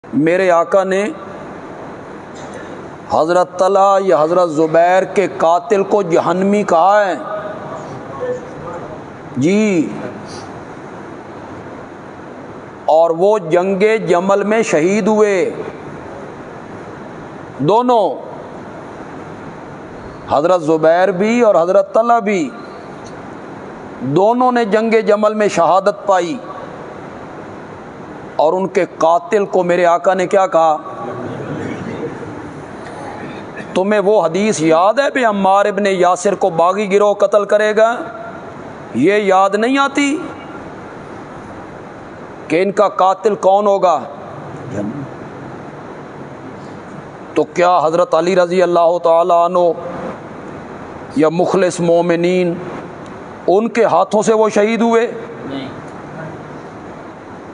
میرے آقا نے حضرت طلحہ یا حضرت زبیر کے قاتل کو جہنمی کہا ہے جی، اور وہ جنگ جمل میں شہید ہوئے دونوں، حضرت زبیر بھی اور حضرت طلحہ بھی، دونوں نے جنگ جمل میں شہادت پائی، اور ان کے قاتل کو میرے آقا نے کیا کہا؟ تمہیں وہ حدیث یاد ہے کہ عمار ابن یاسر کو باغی گروہ قتل کرے گا؟ یہ یاد نہیں آتی کہ ان کا قاتل کون ہوگا؟ تو کیا حضرت علی رضی اللہ تعالی عنہ یا مخلص مومنین ان کے ہاتھوں سے وہ شہید ہوئے؟ نہیں،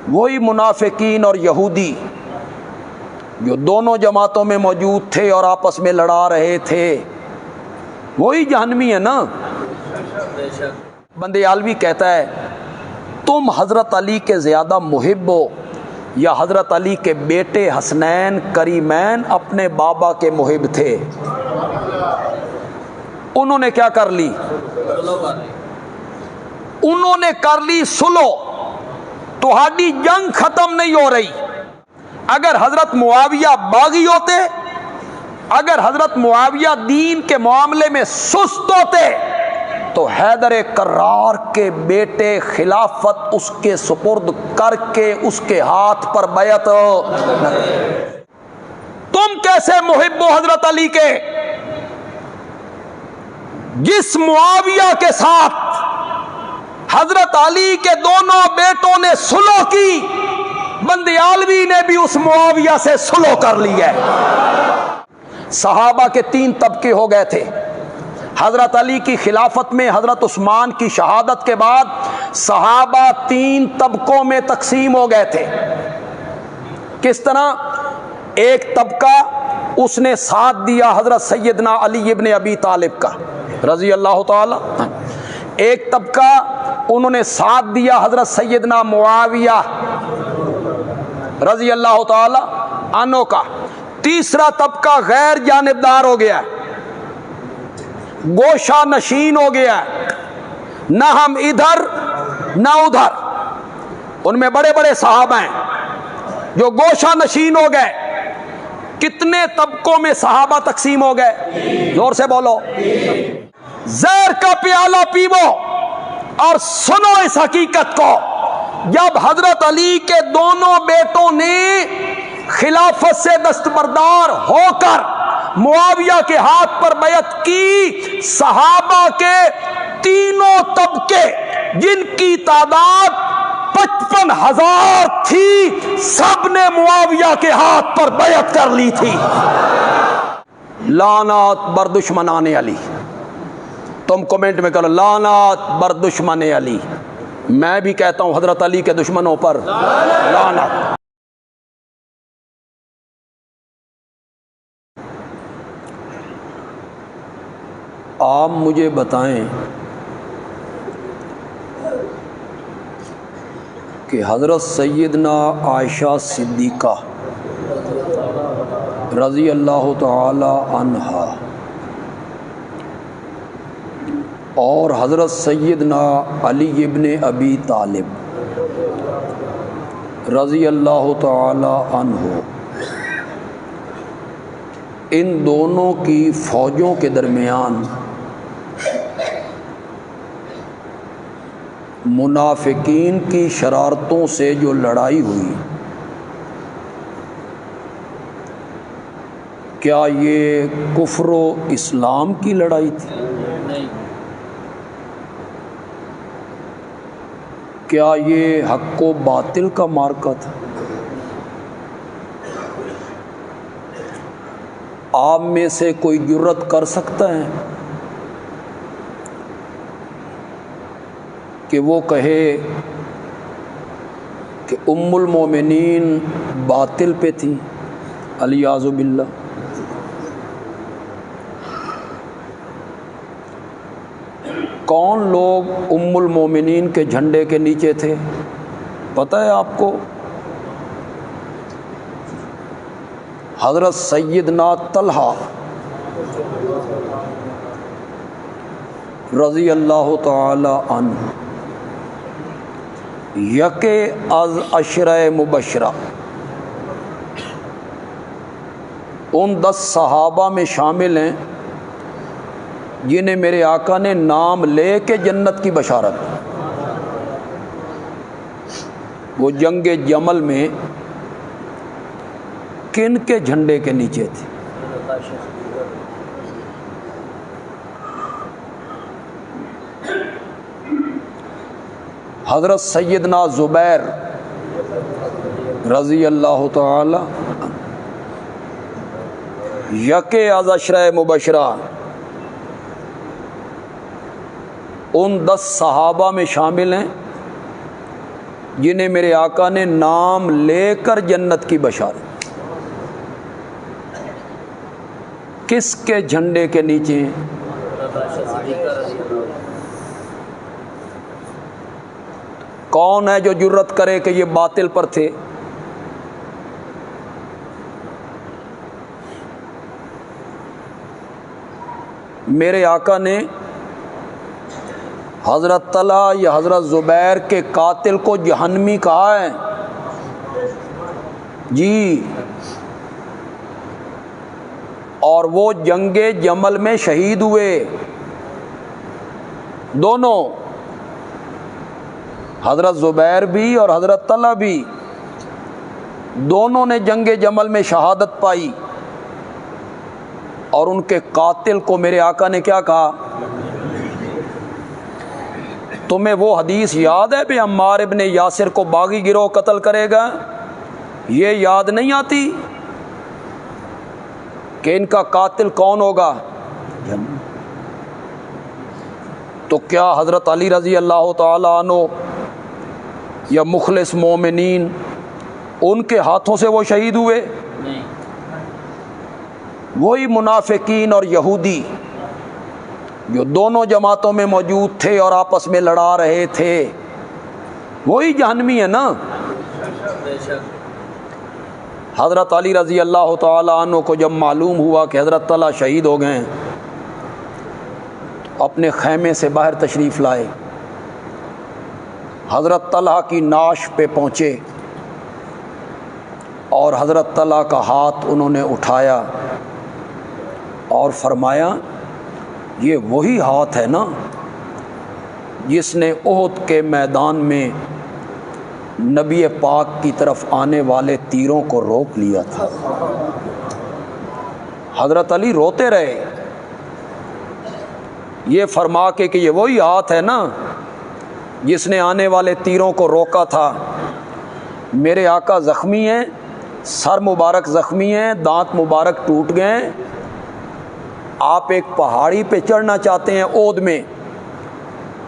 وہی منافقین اور یہودی جو دونوں جماعتوں میں موجود تھے اور آپس میں لڑا رہے تھے، وہی جہنمی ہے نا۔ بندے عالوی کہتا ہے تم حضرت علی کے زیادہ محب ہو یا حضرت علی کے بیٹے حسنین کریمین اپنے بابا کے محب تھے؟ انہوں نے کیا کر لی؟ انہوں نے کر لی سلو، تہاڈی جنگ ختم نہیں ہو رہی۔ اگر حضرت معاویہ باغی ہوتے، اگر حضرت معاویہ دین کے معاملے میں سست ہوتے تو حیدر کرار کے بیٹے خلافت اس کے سپرد کر کے اس کے ہاتھ پر بیعت نہ کرتے۔ تم کیسے محب ہو حضرت علی کے؟ جس معاویہ کے ساتھ حضرت علی کے دونوں بیٹوں نے صلح کی، بندے عالوی نے بھی اس معاویہ سے صلح کر لی ہے۔ صحابہ کے 3 طبقے ہو گئے تھے۔ حضرت علی کی خلافت میں حضرت عثمان کی شہادت کے بعد صحابہ 3 طبقوں میں تقسیم ہو گئے تھے۔ کس طرح؟ ایک طبقہ اس نے ساتھ دیا حضرت سیدنا علی ابن ابی طالب کا رضی اللہ تعالی، ایک طبقہ انہوں نے ساتھ دیا حضرت سیدنا معاویہ رضی اللہ تعالی عنہ کا، تیسرا طبقہ غیر جانبدار ہو گیا، گوشہ نشین ہو گیا، نہ ہم ادھر نہ ادھر۔ ان میں بڑے بڑے صحابہ ہیں جو گوشہ نشین ہو گئے۔ کتنے طبقوں میں صحابہ تقسیم ہو گئے؟ زور سے بولو۔ زہر کا پیالہ پیو اور سنو اس حقیقت کو، جب حضرت علی کے دونوں بیٹوں نے خلافت سے دستبردار ہو کر معاویہ کے ہاتھ پر بیعت کی، صحابہ کے تینوں طبقے جن کی تعداد 55,000 تھی، سب نے معاویہ کے ہاتھ پر بیعت کر لی تھی۔ لعنات بر دشمنان علی۔ تم کمنٹ میں کرو لعنات بر دشمن علی۔ میں بھی کہتا ہوں حضرت علی کے دشمنوں پر لعنت۔ آپ مجھے بتائیں کہ حضرت سیدنا عائشہ صدیقہ رضی اللہ تعالی عنہا اور حضرت سیدنا علی ابن ابی طالب رضی اللہ تعالی عنہ، ان دونوں کی فوجوں کے درمیان منافقین کی شرارتوں سے جو لڑائی ہوئی، کیا یہ کفر و اسلام کی لڑائی تھی؟ کیا یہ حق و باطل کا معرکہ تھا؟ آپ میں سے کوئی جرأت کر سکتا ہے کہ وہ کہے کہ ام المومنین باطل پہ تھی؟ الیاذ باللہ۔ کون لوگ ام المومنین کے جھنڈے کے نیچے تھے؟ پتہ ہے آپ کو؟ حضرت سیدنا طلحہ رضی اللہ تعالی عنہ یکے از عشرہ مبشرہ، ان 10 صحابہ میں شامل ہیں جنہیں میرے آقا نے نام لے کے جنت کی بشارت دی۔ وہ جنگ جمل میں کن کے جھنڈے کے نیچے تھے؟ حضرت سیدنا زبیر رضی اللہ تعالی یکے از عشرہ مبشرہ، ان 10 صحابہ میں شامل ہیں جنہیں میرے آقا نے نام لے کر جنت کی بشارت۔ کس کے جھنڈے کے نیچے ہیں؟ کون ہے جو جرت کرے کہ یہ باطل پر تھے؟ میرے آقا نے حضرت طلحہ یا حضرت زبیر کے قاتل کو جہنمی کہا ہے جی، اور وہ جنگ جمل میں شہید ہوئے دونوں، حضرت زبیر بھی اور حضرت طلحہ بھی، دونوں نے جنگ جمل میں شہادت پائی، اور ان کے قاتل کو میرے آقا نے کیا کہا؟ تمہیں وہ حدیث یاد ہے کہ عمار ابن یاسر کو باغی گروہ قتل کرے گا؟ یہ یاد نہیں آتی کہ ان کا قاتل کون ہوگا؟ تو کیا حضرت علی رضی اللہ تعالی عنہ یا مخلص مومنین ان کے ہاتھوں سے وہ شہید ہوئے؟ وہی منافقین اور یہودی جو دونوں جماعتوں میں موجود تھے اور آپس میں لڑا رہے تھے، وہی جہنمی ہے نا۔ حضرت علی رضی اللہ تعالی عنہ کو جب معلوم ہوا کہ حضرت طلحہ شہید ہو گئے تو اپنے خیمے سے باہر تشریف لائے، حضرت طلحہ کی نعش پہ پہنچے اور حضرت طلحہ کا ہاتھ انہوں نے اٹھایا اور فرمایا یہ وہی ہاتھ ہے نا جس نے احد کے میدان میں نبی پاک کی طرف آنے والے تیروں کو روک لیا تھا۔ حضرت علی روتے رہے یہ فرما کے کہ یہ وہی ہاتھ ہے نا جس نے آنے والے تیروں کو روکا تھا۔ میرے آقا زخمی ہیں، سر مبارک زخمی ہیں، دانت مبارک ٹوٹ گئے، آپ ایک پہاڑی پہ چڑھنا چاہتے ہیں احد میں،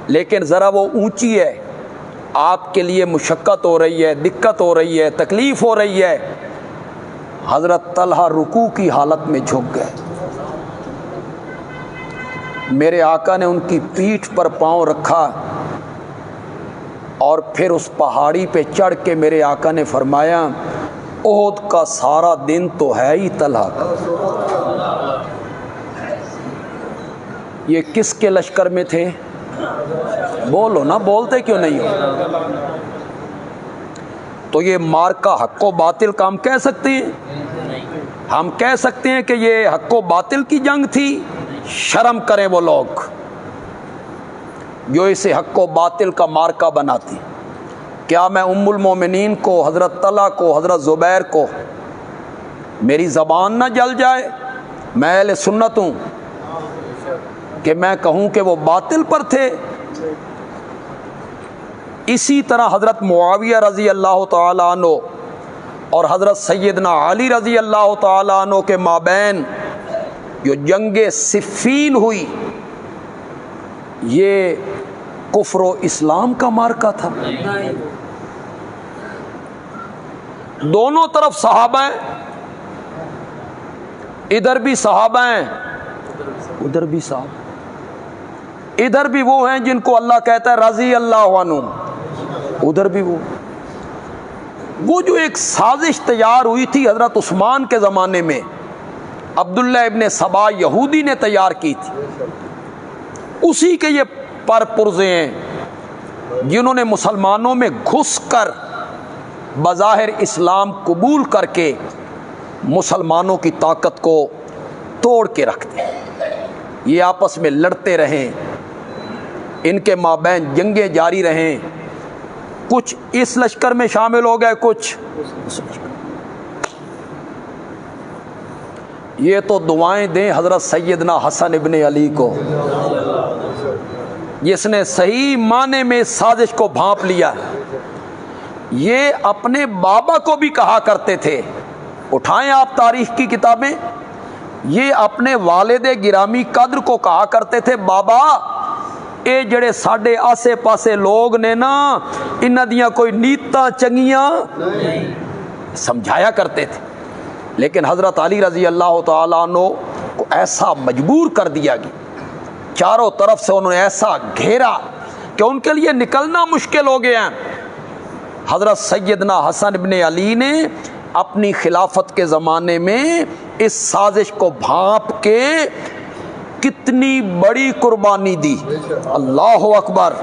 لیکن ذرا وہ اونچی ہے، آپ کے لیے مشقت ہو رہی ہے، دقت ہو رہی ہے، تکلیف ہو رہی ہے۔ حضرت طلحہ رکوع کی حالت میں جھک گئے، میرے آقا نے ان کی پیٹھ پر پاؤں رکھا اور پھر اس پہاڑی پہ چڑھ کے میرے آقا نے فرمایا احد کا سارا دن تو ہے ہی طلحہ کا۔ یہ کس کے لشکر میں تھے؟ بولو نا، بولتے کیوں نہیں ہو؟ تو یہ مارکا حق و باطل کا ہم کہہ سکتے ہیں؟ ہم کہہ سکتے ہیں کہ یہ حق و باطل کی جنگ تھی؟ شرم کریں وہ لوگ جو اسے حق و باطل کا مارکا بناتے۔ کیا میں ام المومنین کو، حضرت طلحہ کو، حضرت زبیر کو، میری زبان نہ جل جائے؟ میں اہل سنت ہوں کہ میں کہوں کہ وہ باطل پر تھے؟ اسی طرح حضرت معاویہ رضی اللہ تعالی عنہ اور حضرت سیدنا علی رضی اللہ تعالی عنہ کے مابین جو جنگ صفین ہوئی، یہ کفر و اسلام کا مارکا تھا۔ دونوں طرف صحابہ ہیں، ادھر بھی صحابہ ہیں ادھر بھی صحابہ، ادھر بھی وہ ہیں جن کو اللہ کہتا ہے رضی اللہ عنہ، ادھر بھی وہ۔ وہ جو ایک سازش تیار ہوئی تھی حضرت عثمان کے زمانے میں، عبداللہ ابن سبا یہودی نے تیار کی تھی، اسی کے یہ پرپرزے ہیں جنہوں نے مسلمانوں میں گھس کر بظاہر اسلام قبول کر کے مسلمانوں کی طاقت کو توڑ کے رکھ دیا۔ یہ آپس میں لڑتے رہیں، ان کے مابین جنگیں جاری رہیں، کچھ اس لشکر میں شامل ہو گئے، کچھ اس لشکر۔ یہ تو دعائیں دیں حضرت سیدنا حسن ابن علی کو، جس نے صحیح معنی میں سازش کو بھانپ لیا۔ یہ اپنے بابا کو بھی کہا کرتے تھے، اٹھائیں آپ تاریخ کی کتابیں، یہ اپنے والد گرامی قدر کو کہا کرتے تھے، بابا اے جڑے ساڈے آسے پاسے لوگ نے نا، انہاں دیاں کوئی نیتاں چنگیاں سمجھایا کرتے تھے۔ لیکن حضرت علی رضی اللہ تعالیٰ عنہ کو ایسا مجبور کر دیا گیا، چاروں طرف سے انہوں نے ایسا گھیرا کہ ان کے لیے نکلنا مشکل ہو گیا۔ حضرت سیدنا حسن ابن علی نے اپنی خلافت کے زمانے میں اس سازش کو بھانپ کے کتنی بڑی قربانی دی۔ اللہ اکبر،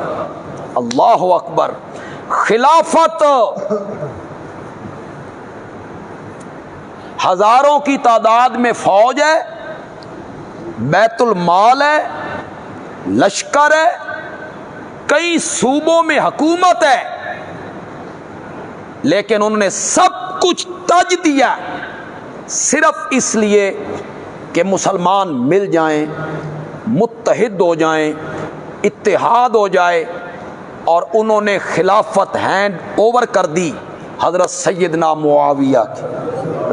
اللہ اکبر۔ خلافت ہزاروں کی تعداد میں فوج ہے، بیت المال ہے، لشکر ہے، کئی صوبوں میں حکومت ہے، لیکن انہوں نے سب کچھ تج دیا صرف اس لیے کہ مسلمان مل جائیں، متحد ہو جائیں، اتحاد ہو جائے، اور انہوں نے خلافت ہینڈ اوور کر دی حضرت سیدنا معاویہ کی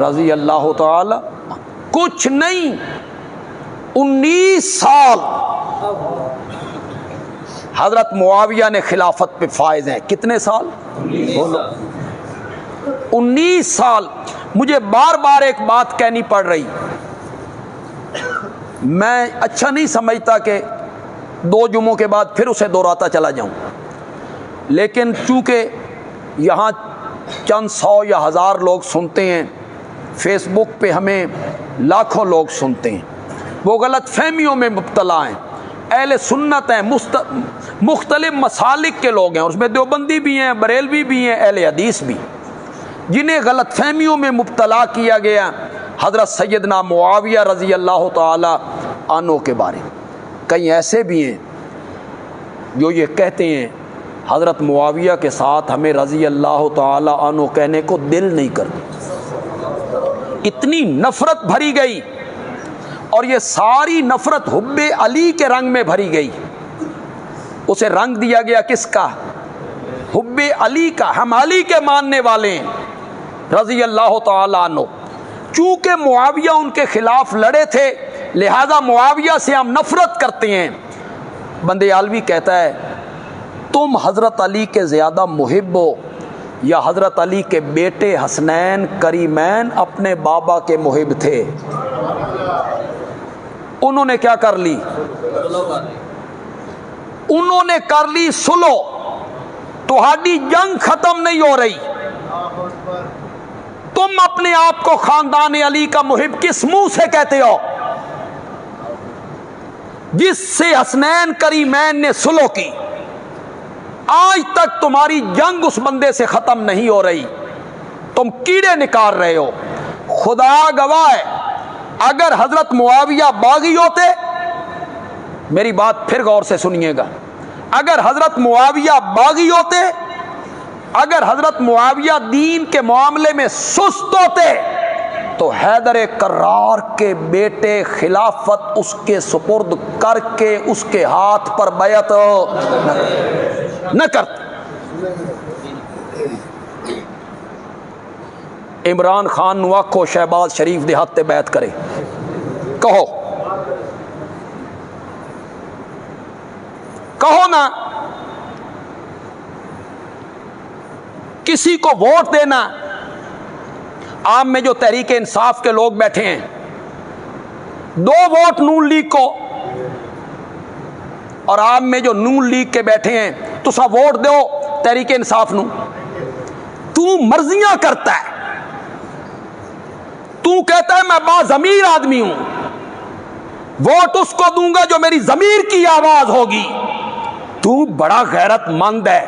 رضی اللہ تعالی۔ کچھ نہیں، 19 سال حضرت معاویہ نے خلافت پہ فائز ہیں۔ کتنے سال؟ 19 سال۔ مجھے بار بار ایک بات کہنی پڑ رہی، میں اچھا نہیں سمجھتا کہ 2 جمعوں کے بعد پھر اسے دہراتا چلا جاؤں، لیکن چونکہ یہاں چند 100 یا 1000 لوگ سنتے ہیں، فیس بک پہ ہمیں لاکھوں لوگ سنتے ہیں، وہ غلط فہمیوں میں مبتلا ہیں، اہل سنت ہیں، مختلف مسالک کے لوگ ہیں، اس میں دیوبندی بھی ہیں، بریلوی بھی ہیں، اہل حدیث بھی، جنہیں غلط فہمیوں میں مبتلا کیا گیا حضرت سیدنا معاویہ رضی اللہ تعالی عنہ کے بارے میں۔ کئی ایسے بھی ہیں جو یہ کہتے ہیں حضرت معاویہ کے ساتھ ہمیں رضی اللہ تعالی عنہ کہنے کو دل نہیں کرتا، اتنی نفرت بھری گئی، اور یہ ساری نفرت حب علی کے رنگ میں بھری گئی۔ اسے رنگ دیا گیا کس کا؟ حب علی کا۔ ہم علی کے ماننے والے ہیں رضی اللہ تعالی عنہ۔ چونکہ معاویہ ان کے خلاف لڑے تھے، لہذا معاویہ سے ہم نفرت کرتے ہیں۔ بندے عالوی کہتا ہے تم حضرت علی کے زیادہ محب ہو یا حضرت علی کے بیٹے حسنین کریمین اپنے بابا کے محب تھے؟ انہوں نے کیا کر لی؟ انہوں نے کر لی سلو۔ تہاڈی جنگ ختم نہیں ہو رہی، تم اپنے آپ کو خاندان علی کا محب کس منہ سے کہتے ہو؟ جس سے حسنین کریمین نے سلو کی، آج تک تمہاری جنگ اس بندے سے ختم نہیں ہو رہی، تم کیڑے نکال رہے ہو۔ خدا گواہ ہے، اگر حضرت معاویہ باغی ہوتے، میری بات پھر غور سے سنیے گا، اگر حضرت معاویہ باغی ہوتے، اگر حضرت معاویہ دین کے معاملے میں سست ہوتے، تو حیدر کرار کے بیٹے خلافت اس کے سپرد کر کے اس کے ہاتھ پر بیعت نہ کرتے۔ عمران خان نو آکھو شہباز شریف دے ہاتھ تے بیعت کرے، کہو نا۔ کسی کو ووٹ دینا، عام میں جو تحریک انصاف کے لوگ بیٹھے ہیں، 2 ووٹ نون لیگ کو، اور عام میں جو نون لیگ کے بیٹھے ہیں تسا ووٹ دو تحریک انصاف نو، تو مرضیاں کرتا ہے, تو کہتا ہے میں باضمیر آدمی ہوں, ووٹ اس کو دوں گا جو میری ضمیر کی آواز ہوگی. تو بڑا غیرت مند ہے.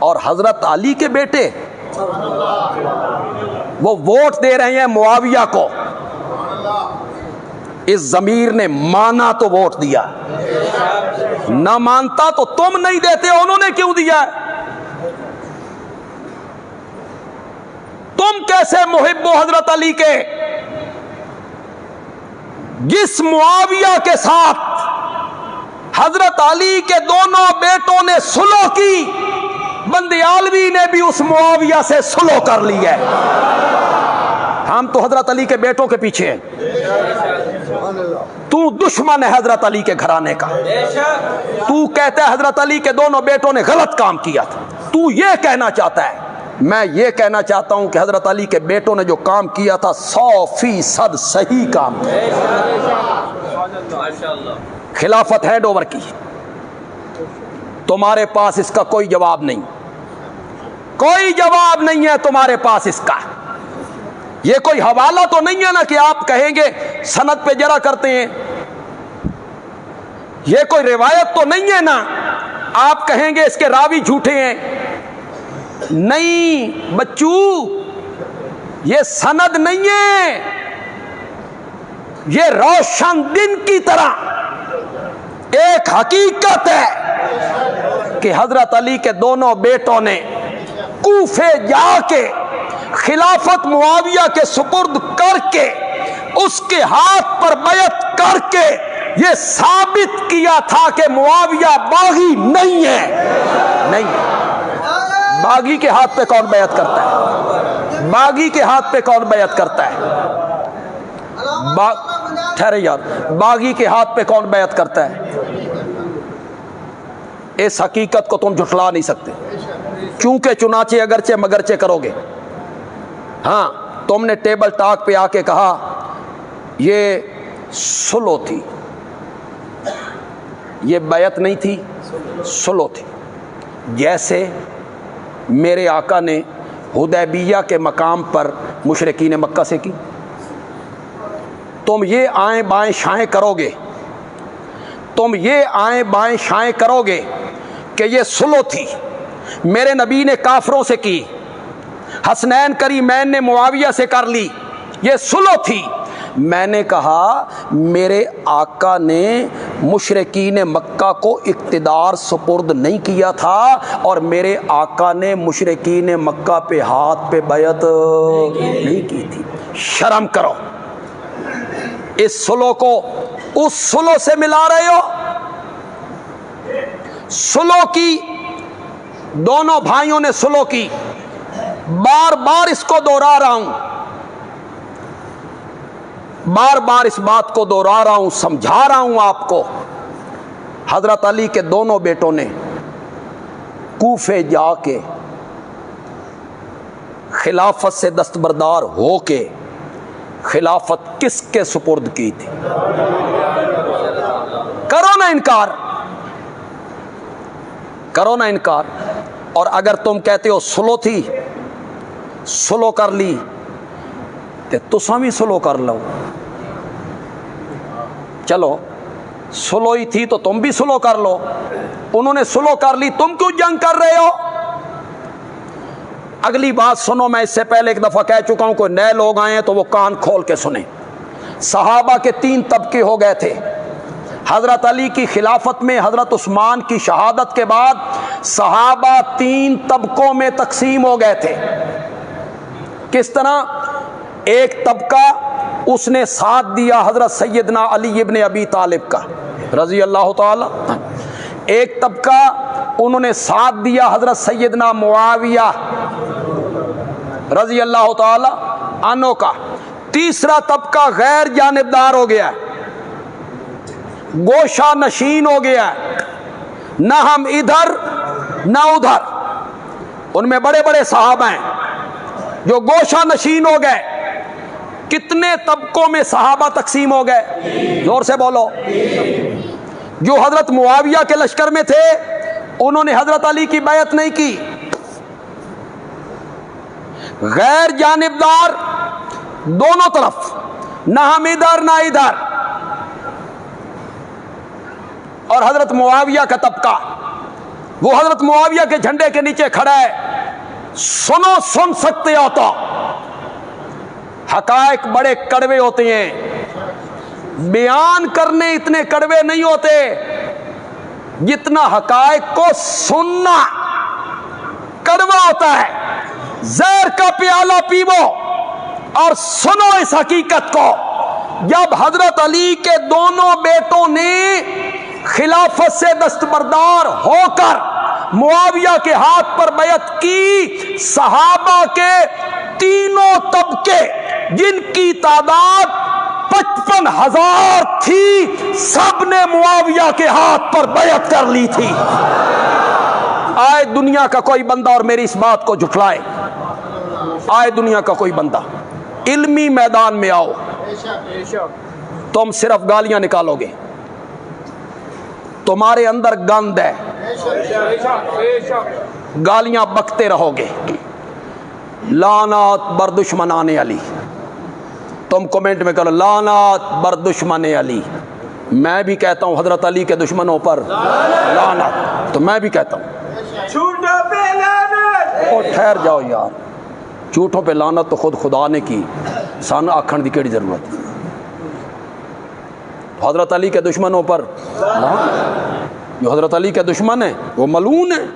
اور حضرت علی کے بیٹے وہ ووٹ دے رہے ہیں معاویہ کو, اس ضمیر نے مانا تو ووٹ دیا, نہ مانتا تو تم نہیں دیتے, انہوں نے کیوں دیا؟ تم کیسے محب ہو حضرت علی کے؟ جس معاویہ کے ساتھ حضرت علی کے دونوں بیٹوں نے صلح کی, بندیالوی نے بھی اس معاویہ سے صلح کر لی ہے. ہم تو حضرت علی کے بیٹوں کے پیچھے ہیں, تو دشمن ہے حضرت علی کے گھرانے کا. تو کہتا ہے حضرت علی کے دونوں بیٹوں نے غلط کام کیا تھا, تو یہ کہنا چاہتا ہے. میں یہ کہنا چاہتا ہوں کہ حضرت علی کے بیٹوں نے جو کام کیا تھا 100% صحیح کام تھا. خلافت ہینڈ اوور کی, تمہارے پاس اس کا کوئی جواب نہیں, کوئی جواب نہیں ہے تمہارے پاس اس کا. یہ کوئی حوالہ تو نہیں ہے نا کہ آپ کہیں گے سند پہ جرا کرتے ہیں, یہ کوئی روایت تو نہیں ہے نا آپ کہیں گے اس کے راوی جھوٹے ہیں. نہیں بچو, یہ سند نہیں ہے, یہ روشن دن کی طرح ایک حقیقت ہے کہ حضرت علی کے دونوں بیٹوں نے کوفے جا کے خلافت معاویہ کے سپرد کر کے اس کے ہاتھ پر بیعت کر کے یہ ثابت کیا تھا کہ معاویہ باغی نہیں ہے. نہیں, باغی کے ہاتھ پہ کون بیعت کرتا ہے؟ باغی کے ہاتھ پہ کون بیعت کرتا ہے؟ ٹھہرے یار, باغی کے ہاتھ پہ کون بیعت کرتا ہے؟ اس حقیقت کو تم جھٹلا نہیں سکتے, کیونکہ چنانچہ اگرچہ مگرچہ کرو گے. ہاں, تم نے ٹیبل ٹاک پہ آ کے کہا یہ صلح تھی, یہ بیعت نہیں تھی, صلح تھی. جیسے میرے آقا نے حدیبیہ کے مقام پر مشرکین مکہ سے کی. تم یہ آئیں بائیں شائیں کرو گے, تم یہ آئیں بائیں شائیں کرو گے کہ یہ صلح تھی, میرے نبی نے کافروں سے کی, حسنین کریمین نے معاویہ سے کر لی, یہ صلح تھی. میں نے کہا میرے آقا نے مشرکین مکہ کو اقتدار سپرد نہیں کیا تھا, اور میرے آقا نے مشرکین مکہ پہ ہاتھ پہ بیعت نہیں کی تھی. شرم کرو, اس صلح کو اس صلح سے ملا رہے ہو. صلح کی, دونوں بھائیوں نے صلح کی, بار بار اس کو دوہرا رہا ہوں, بار بار اس بات کو دوہرا رہا ہوں, سمجھا رہا ہوں آپ کو. حضرت علی کے دونوں بیٹوں نے کوفے جا کے خلافت سے دستبردار ہو کے خلافت کس کے سپرد کی تھی؟ کرو نا انکار, کرو نا انکار. اور اگر تم کہتے ہو صلح تھی, صلح کر لی, تو تساں بھی صلح کر لو. چلو صلح ہی تھی تو تم بھی صلح کر لو. انہوں نے صلح کر لی, تم کیوں جنگ کر رہے ہو؟ اگلی بات سنو, میں اس سے پہلے ایک دفعہ کہہ چکا ہوں, کوئی نئے لوگ آئے ہیں تو وہ کان کھول کے سنیں. صحابہ کے 3 طبقے ہو گئے تھے. حضرت علی کی خلافت میں, حضرت عثمان کی شہادت کے بعد صحابہ 3 طبقوں میں تقسیم ہو گئے تھے. کس طرح؟ ایک طبقہ اس نے ساتھ دیا حضرت سیدنا علی ابن ابی طالب کا رضی اللہ تعالی. ایک طبقہ انہوں نے ساتھ دیا حضرت سیدنا معاویہ رضی اللہ تعالی عنہ کا. تیسرا طبقہ غیر جانبدار ہو گیا, گوشہ نشین ہو گیا, نہ ہم ادھر نہ ادھر. ان میں بڑے بڑے صحابہ ہیں جو گوشہ نشین ہو گئے. کتنے طبقوں میں صحابہ تقسیم ہو گئے؟ زور سے بولو. جو حضرت معاویہ کے لشکر میں تھے انہوں نے حضرت علی کی بیعت نہیں کی. غیر جانبدار دونوں طرف، نہ ہم ادھر نہ ادھر. اور حضرت معاویہ کا طبقہ، وہ حضرت معاویہ کے جھنڈے کے نیچے کھڑا ہے. سنو، سن سکتے ہو تو حقائق بڑے کڑوے ہوتے ہیں، بیان کرنے اتنے کڑوے نہیں ہوتے جتنا حقائق کو سننا کڑوا ہوتا ہے. زہر کا پیالہ پیو اور سنو اس حقیقت کو. جب حضرت علی کے دونوں بیٹوں نے خلافت سے دستبردار ہو کر معاویہ کے ہاتھ پر بیعت کی، صحابہ کے تینوں طبقے جن کی تعداد 55,000 تھی، سب نے معاویہ کے ہاتھ پر بیعت کر لی تھی. آئے دنیا کا کوئی بندہ اور میری اس بات کو جھٹلائے، آئے دنیا کا کوئی بندہ، علمی میدان میں آؤ. تم صرف گالیاں نکالو گے، تمہارے اندر گند ہے، گالیاں بکتے رہو گے. لعنات بر دشمنان علی. تم کمنٹ میں کرو لعنات بر دشمن علی. میں بھی کہتا ہوں حضرت علی کے دشمنوں پر لعنت، تو میں بھی کہتا ہوں. اور ٹھہر جاؤ یار، جھوٹوں پہ لعنت تو خود خدا نے کی، سان آکھن دی کیڑی ضرورت. حضرت علی کے دشمنوں پر، جو حضرت علی کے دشمن ہیں وہ ملعون ہیں.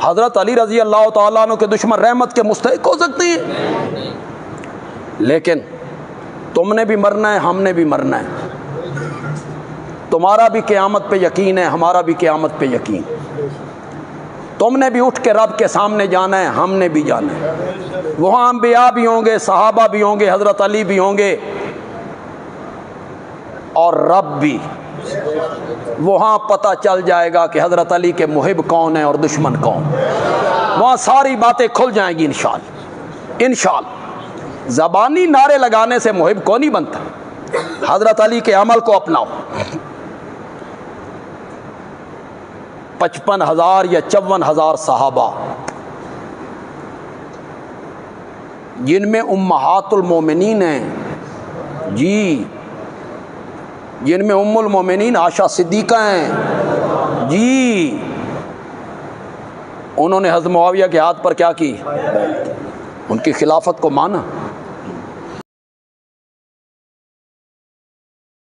حضرت علی رضی اللہ تعالیٰ عنہ کے دشمن رحمت کے مستحق ہو سکتے ہیں، لیکن تم نے بھی مرنا ہے، ہم نے بھی مرنا ہے. تمہارا بھی قیامت پہ یقین ہے، ہمارا بھی قیامت پہ یقین. تم نے بھی اٹھ کے رب کے سامنے جانا ہے، ہم نے بھی جانا ہے. وہاں انبیاء بھی ہوں گے، صحابہ بھی ہوں گے، حضرت علی بھی ہوں گے، اور رب بھی. وہاں پتہ چل جائے گا کہ حضرت علی کے محب کون ہیں اور دشمن کون. وہاں ساری باتیں کھل جائیں گی انشاءاللہ. انشاءاللہ زبانی نعرے لگانے سے محب کو نہیں بنتا. حضرت علی کے عمل کو اپناؤ. 55,000 یا 54,000 صحابہ، جن میں امہات المومنین ہیں، جی، جن میں ام المومنین عائشہ صدیقہ ہیں، جی، انہوں نے حضرت معاویہ کے ہاتھ پر کیا کی؟ ان کی خلافت کو مانا.